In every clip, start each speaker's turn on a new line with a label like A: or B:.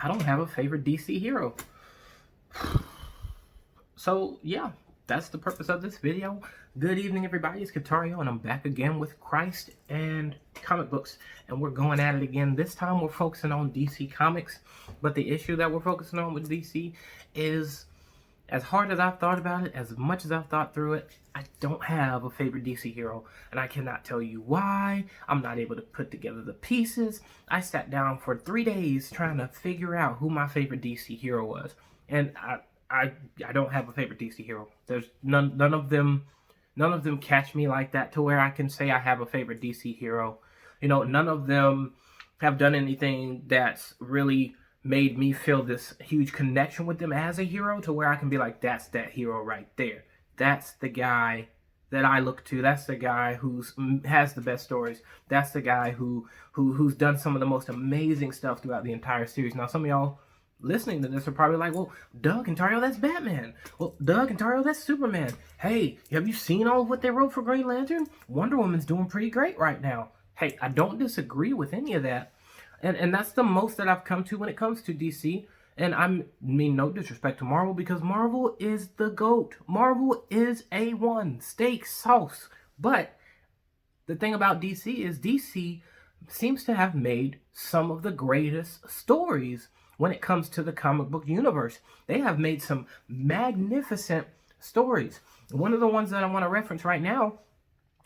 A: I don't have a favorite DC hero. So, yeah, that's the purpose of this video. Good evening, everybody. It's Katario, and I'm back again with Christ and comic books. And we're going at it again. This time, we're focusing on DC Comics. But the issue that we're focusing on with DC is, as hard as I've thought about it, as much as I've thought through it, I don't have a favorite DC hero, and I cannot tell you why. I'm not able to put together the pieces. I sat down for 3 days trying to figure out who my favorite DC hero was, and I don't have a favorite DC hero. There's none of them catch me like that to where I can say I have a favorite DC hero. You know, none of them have done anything that's really made me feel this huge connection with them as a hero to where I can be like, that's that hero right there. That's the guy that I look to. That's the guy who's has the best stories. That's the guy who's done some of the most amazing stuff throughout the entire series. Now, some of y'all listening to this are probably like, well, Doug and Tario, that's Batman. Well, Doug and Tario, that's Superman. Hey, have you seen all of what they wrote for Green Lantern? Wonder Woman's doing pretty great right now. Hey, I don't disagree with any of that. And that's the most that I've come to when it comes to DC. And I mean no disrespect to Marvel, because Marvel is the GOAT. Marvel is A1, steak, sauce. But the thing about DC is DC seems to have made some of the greatest stories when it comes to the comic book universe. They have made some magnificent stories. One of the ones that I want to reference right now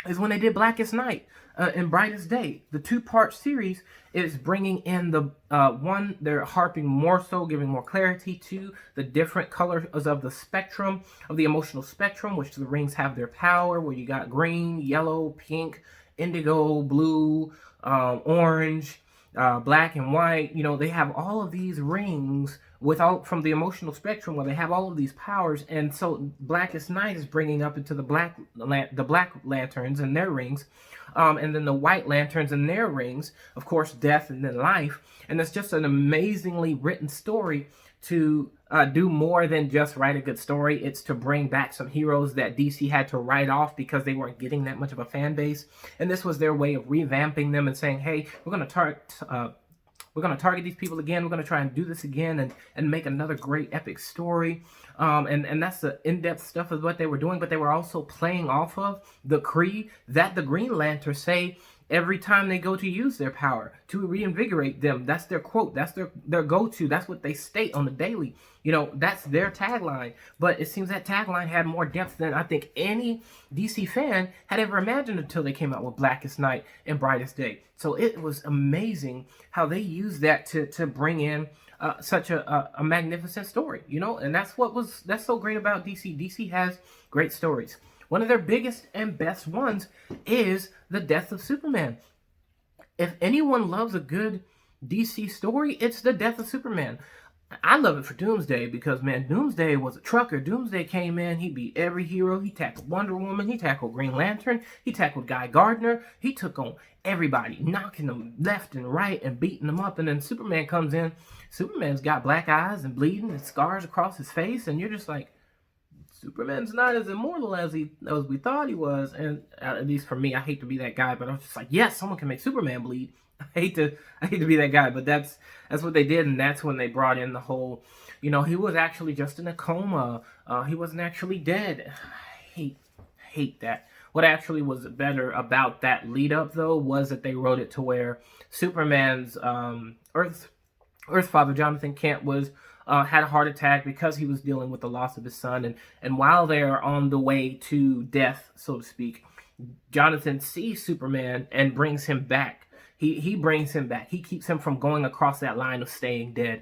A: is when they did Blackest Night and Brightest Day. The two-part series is bringing in the one, they're harping more so, giving more clarity to the different colors of the spectrum, of the emotional spectrum, which the rings have their power, where you got green, yellow, pink, indigo, blue, orange, black and white. You know, they have all of these rings from the emotional spectrum, where they have all of these powers. And so Blackest Night is bringing up into the black lanterns and their rings, and then the white lanterns and their rings, of course, death and then life. And it's just an amazingly written story to do more than just write a good story. It's to bring back some heroes that DC had to write off because they weren't getting that much of a fan base. And this was their way of revamping them and saying, hey, we're going to target these people again. We're going to try and do this again and make another great epic story. And that's the in-depth stuff of what they were doing. But they were also playing off of the Kree that the Green Lanterns say every time they go to use their power to reinvigorate them. That's their quote. That's their go-to. That's what they state on the daily. You know, that's their tagline. But it seems that tagline had more depth than I think any DC fan had ever imagined until they came out with Blackest Night and Brightest Day. So it was amazing how they used that to bring in such a magnificent story, you know. And that's so great about DC. DC has great stories. One of their biggest and best ones is the death of Superman. If anyone loves a good DC story, it's the death of Superman. I love it for Doomsday because, man, Doomsday was a trucker. Doomsday came in, he beat every hero. He tackled Wonder Woman, he tackled Green Lantern, he tackled Guy Gardner. He took on everybody, knocking them left and right and beating them up. And then Superman comes in. Superman's got black eyes and bleeding and scars across his face, and you're just like, Superman's not as immortal as we thought he was. And at least for me, I hate to be that guy, but I was just like, yes, someone can make Superman bleed. I hate to be that guy, but that's what they did, and that's when they brought in the whole, you know, he was actually just in a coma. He wasn't actually dead. I hate that. What actually was better about that lead up, though, was that they wrote it to where Superman's Earth father, Jonathan Kent, was had a heart attack because he was dealing with the loss of his son, and while they're on the way to death, so to speak, Jonathan sees Superman and brings him back. He brings him back. He keeps him from going across that line of staying dead,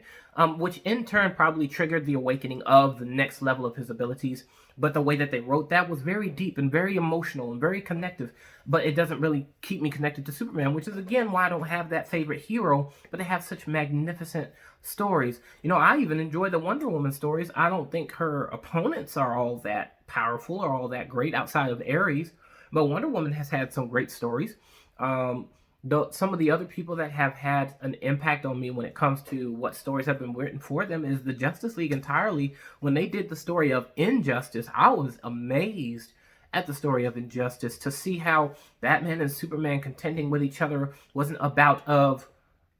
A: which in turn probably triggered the awakening of the next level of his abilities. But the way that they wrote that was very deep and very emotional and very connective. But it doesn't really keep me connected to Superman, which is, again, why I don't have that favorite hero. But they have such magnificent stories. You know, I even enjoy the Wonder Woman stories. I don't think her opponents are all that powerful or all that great outside of Ares. But Wonder Woman has had some great stories. Some of the other people that have had an impact on me when it comes to what stories have been written for them is the Justice League entirely. When they did the story of Injustice, I was amazed at the story of Injustice to see how Batman and Superman contending with each other wasn't about of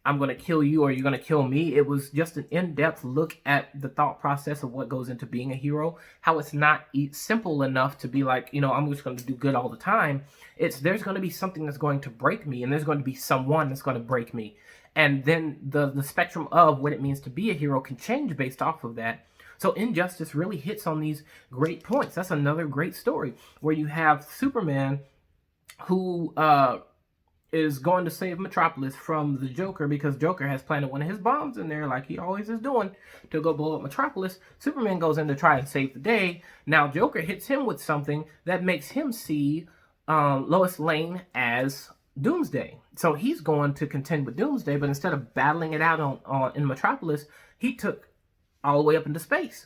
A: I'm going to kill you or you're going to kill me. It was just an in-depth look at the thought process of what goes into being a hero, how it's not simple enough to be like, you know, I'm just going to do good all the time. There's going to be something that's going to break me, and there's going to be someone that's going to break me. And then the spectrum of what it means to be a hero can change based off of that. So Injustice really hits on these great points. That's another great story where you have Superman who is going to save Metropolis from the Joker because Joker has planted one of his bombs in there, like he always is doing, to go blow up Metropolis. Superman goes in to try and save the day. Now Joker hits him with something that makes him see Lois Lane as Doomsday. So he's going to contend with Doomsday, but instead of battling it out in Metropolis, he took all the way up into space.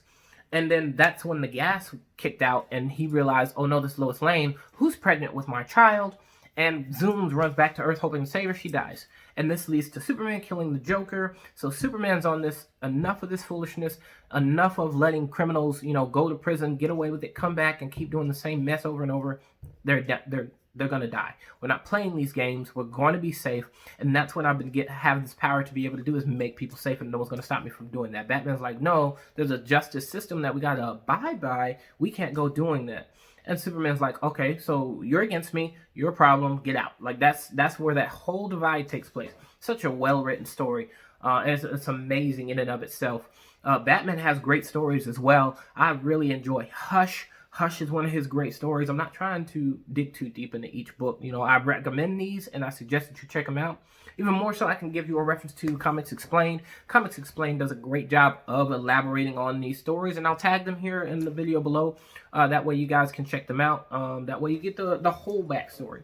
A: And then that's when the gas kicked out and he realized, oh no, this is Lois Lane, who's pregnant with my child, and zooms, runs back to Earth hoping to save her. She dies. And this leads to Superman killing the Joker. So Superman's on this, enough of this foolishness, enough of letting criminals, you know, go to prison, get away with it, come back and keep doing the same mess over and over. They're going to die. We're not playing these games. We're going to be safe. And that's what I've been have this power to be able to do, is make people safe, and no one's going to stop me from doing that. Batman's like, no, there's a justice system that we got to abide by. We can't go doing that. And Superman's like, okay, so you're against me, your problem, get out. Like that's where that whole divide takes place. Such a well-written story. It's amazing in and of itself. Batman has great stories as well. I really enjoy Hush. Hush is one of his great stories. I'm not trying to dig too deep into each book. You know, I recommend these and I suggest that you check them out. Even more so, I can give you a reference to Comics Explained. Comics Explained does a great job of elaborating on these stories, and I'll tag them here in the video below. That way you guys can check them out. That way you get the whole backstory.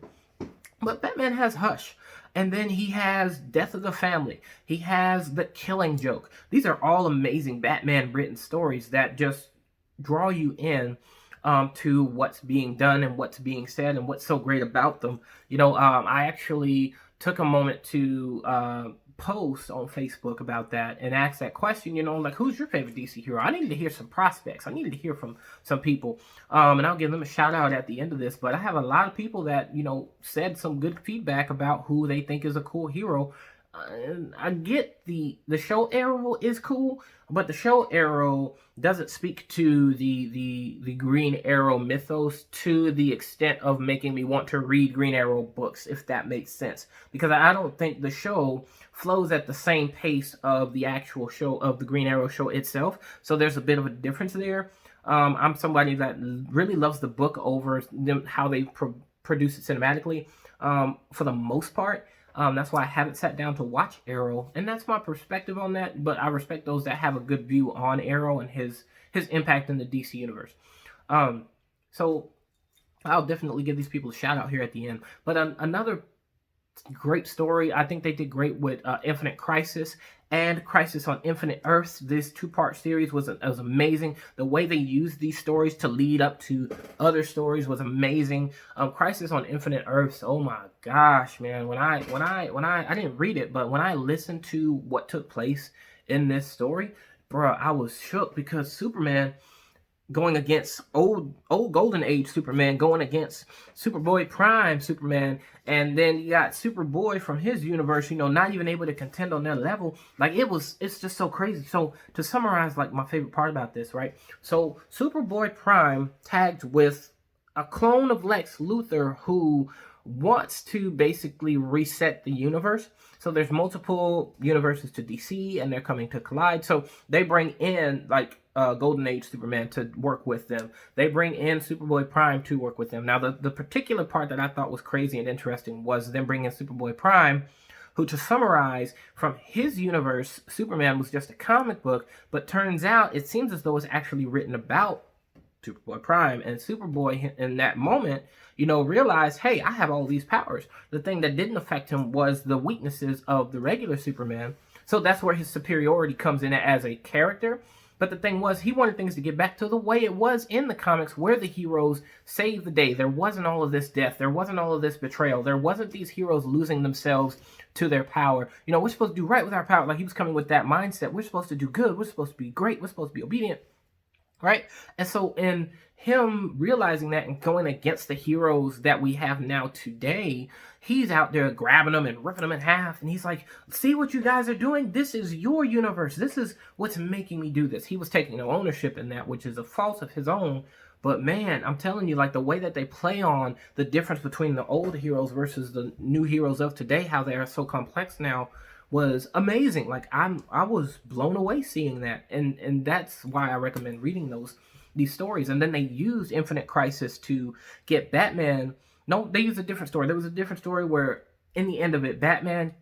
A: But Batman has Hush. And then he has Death of the Family. He has The Killing Joke. These are all amazing Batman written stories that just draw you in to what's being done and what's being said and what's so great about them. You know, I actually took a moment to post on Facebook about that and ask that question, you know, like, who's your favorite DC hero? I needed to hear some prospects. I needed to hear from some people. And I'll give them a shout out at the end of this. But I have a lot of people that, you know, said some good feedback about who they think is a cool hero. I get the show Arrow is cool, but the show Arrow doesn't speak to the Green Arrow mythos to the extent of making me want to read Green Arrow books, if that makes sense. Because I don't think the show flows at the same pace of the actual show, of the Green Arrow show itself. So there's a bit of a difference there. I'm somebody that really loves the book over how they produce it cinematically, for the most part. That's why I haven't sat down to watch Arrow, and that's my perspective on that. But I respect those that have a good view on Arrow and his impact in the DC universe. So I'll definitely give these people a shout out here at the end. But another great story, I think they did great with Infinite Crisis and Crisis on Infinite Earths. This two-part series was amazing. The way they used these stories to lead up to other stories was amazing. Crisis on Infinite Earths, oh my gosh, man. When I didn't read it, but when I listened to what took place in this story, bro, I was shook, because Superman going against old Golden Age Superman, going against Superboy Prime Superman, and then you got Superboy from his universe, you know, not even able to contend on their level. Like, it's just so crazy. So to summarize, like, my favorite part about this, right? So Superboy Prime tagged with a clone of Lex Luthor who wants to basically reset the universe. So there's multiple universes to DC, and they're coming to collide. So they bring in, like, Golden Age Superman to work with them. They bring in Superboy Prime to work with them. Now, the particular part that I thought was crazy and interesting was them bringing in Superboy Prime, who, to summarize, from his universe, Superman was just a comic book, but turns out it seems as though it's actually written about Superboy Prime, and Superboy in that moment, you know, realized, hey, I have all these powers. The thing that didn't affect him was the weaknesses of the regular Superman. So that's where his superiority comes in as a character. But the thing was, he wanted things to get back to the way it was in the comics, where the heroes saved the day. There wasn't all of this death. There wasn't all of this betrayal. There wasn't these heroes losing themselves to their power. You know, we're supposed to do right with our power. Like, he was coming with that mindset. We're supposed to do good. We're supposed to be great. We're supposed to be obedient. right? And so in him realizing that and going against the heroes that we have now today, he's out there grabbing them and ripping them in half, and he's like, see what you guys are doing? This is your universe. This is what's making me do this. He was taking no ownership in that, which is a fault of his own. But man, I'm telling you, like the way that they play on the difference between the old heroes versus the new heroes of today, how they are so complex now, was amazing. Like I was blown away seeing that, and that's why I recommend reading these stories. And then they used Infinite Crisis to get Batman. No, they used a different story. There was a different story where in the end of it, Batman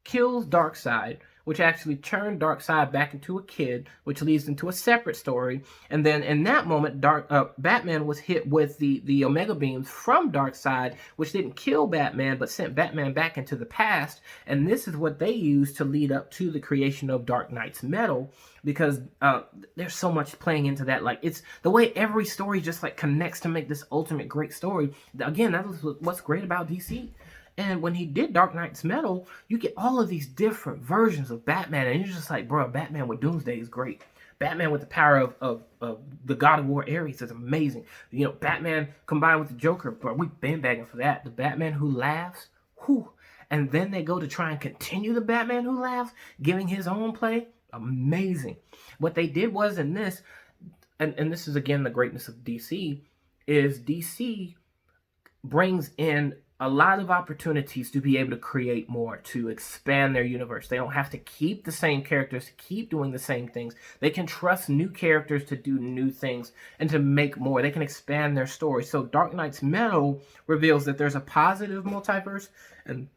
A: kills Darkseid, which actually turned Darkseid back into a kid, which leads into a separate story. And then in that moment, Batman was hit with the Omega Beams from Darkseid, which didn't kill Batman, but sent Batman back into the past. And this is what they used to lead up to the creation of Dark Knight's Metal, because there's so much playing into that. Like, it's the way every story just like connects to make this ultimate great story. Again, that was what's great about DC. And when he did Dark Knight's Metal, you get all of these different versions of Batman, and you're just like, bro, Batman with Doomsday is great. Batman with the power of the God of War Ares is amazing. You know, Batman combined with the Joker, bro, we've been begging for that. The Batman who laughs, whew. And then they go to try and continue the Batman who laughs, giving his own play. Amazing. What they did was in this, and this is again the greatness of DC, is DC brings in a lot of opportunities to be able to create more, to expand their universe. They don't have to keep the same characters, to keep doing the same things. They can trust new characters to do new things and to make more. They can expand their story. So Dark Knight's Metal reveals that there's a positive multiverse, and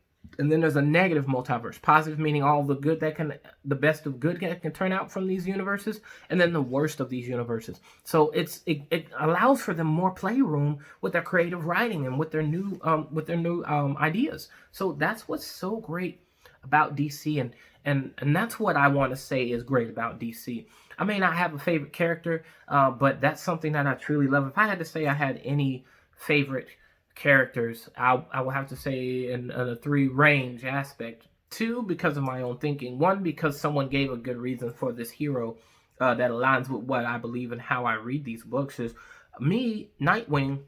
A: then there's a negative multiverse. Positive meaning all the good the best of good that can turn out from these universes, and then the worst of these universes. So it allows for them more playroom with their creative writing and with their new ideas. So that's what's so great about DC, and that's what I want to say is great about DC. I may not have a favorite character, but that's something that I truly love. If I had to say I had any favorite characters, I will have to say in a 3 range aspect. 2, because of my own thinking. 1, because someone gave a good reason for this hero that aligns with what I believe and how I read these books. Is me, Nightwing.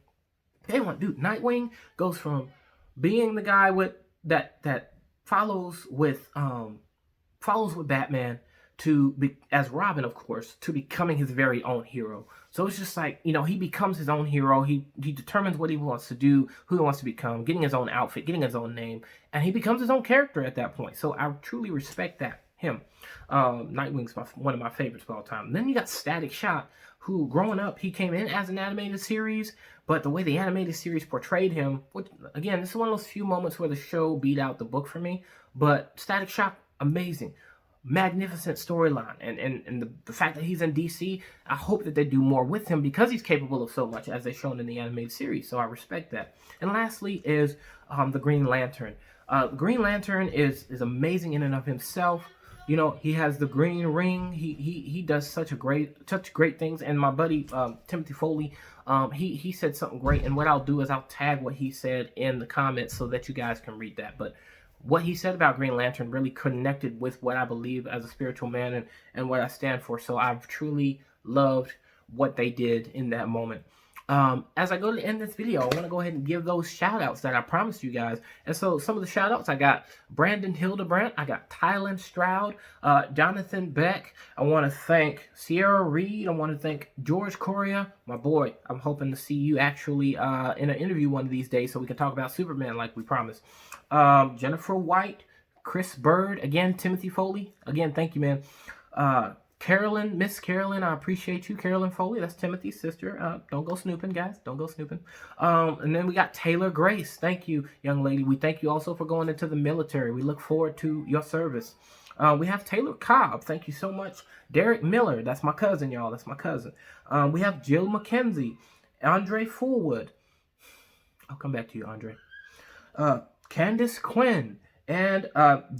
A: Nightwing goes from being the guy with that follows with Batman to be, as Robin, of course, to becoming his very own hero. So it's just like, you know, he becomes his own hero. He determines what he wants to do, who he wants to become, getting his own outfit, getting his own name, and he becomes his own character at that point. So I truly respect him. Nightwing's one of my favorites of all time. And then you got Static Shock, who growing up, he came in as an animated series, but the way the animated series portrayed him, which, again, this is one of those few moments where the show beat out the book for me, but Static Shock, amazing. Magnificent storyline, and the fact that he's in DC, I hope that they do more with him because he's capable of so much, as they've shown in the animated series. So I respect that. And lastly is the Green Lantern. Green Lantern is amazing in and of himself. You know, he has the green ring. He does such great things. And my buddy Timothy Foley, he said something great. And what I'll do is I'll tag what he said in the comments so that you guys can read that. But what he said about Green Lantern really connected with what I believe as a spiritual man and what I stand for. So I've truly loved what they did in that moment. As I go to end this video, I want to go ahead and give those shout outs that I promised you guys. And so some of the shout outs, I got Brandon Hildebrandt, I got Tylen Stroud, Jonathan Beck. I want to thank Sierra Reed. I want to thank George Correa, my boy. I'm hoping to see you actually in an interview one of these days so we can talk about Superman like we promised. Jennifer White, Chris Bird, again, Timothy Foley. Again, thank you, man. Carolyn, Miss Carolyn, I appreciate you. Carolyn Foley, that's Timothy's sister. Don't go snooping, guys. Don't go snooping. And then we got Taylor Grace. Thank you, young lady. We thank you also for going into the military. We look forward to your service. We have Taylor Cobb. Thank you so much. Derek Miller. That's my cousin, y'all. That's my cousin. We have Jill McKenzie. Andre Fullwood. I'll come back to you, Andre. Candace Quinn. And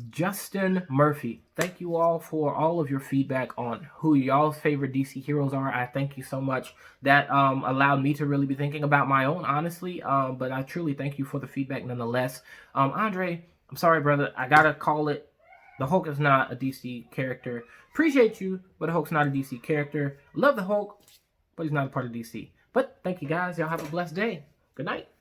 A: Justin Murphy. Thank you all for all of your feedback on who y'all's favorite DC heroes are. I thank you so much. That allowed me to really be thinking about my own, honestly. But I truly thank you for the feedback nonetheless. Andre, I'm sorry, brother. I gotta call it The Hulk is not a DC character. Appreciate you, but the Hulk's not a DC character. Love the Hulk, but he's not a part of DC. But thank you guys. Y'all have a blessed day. Good night.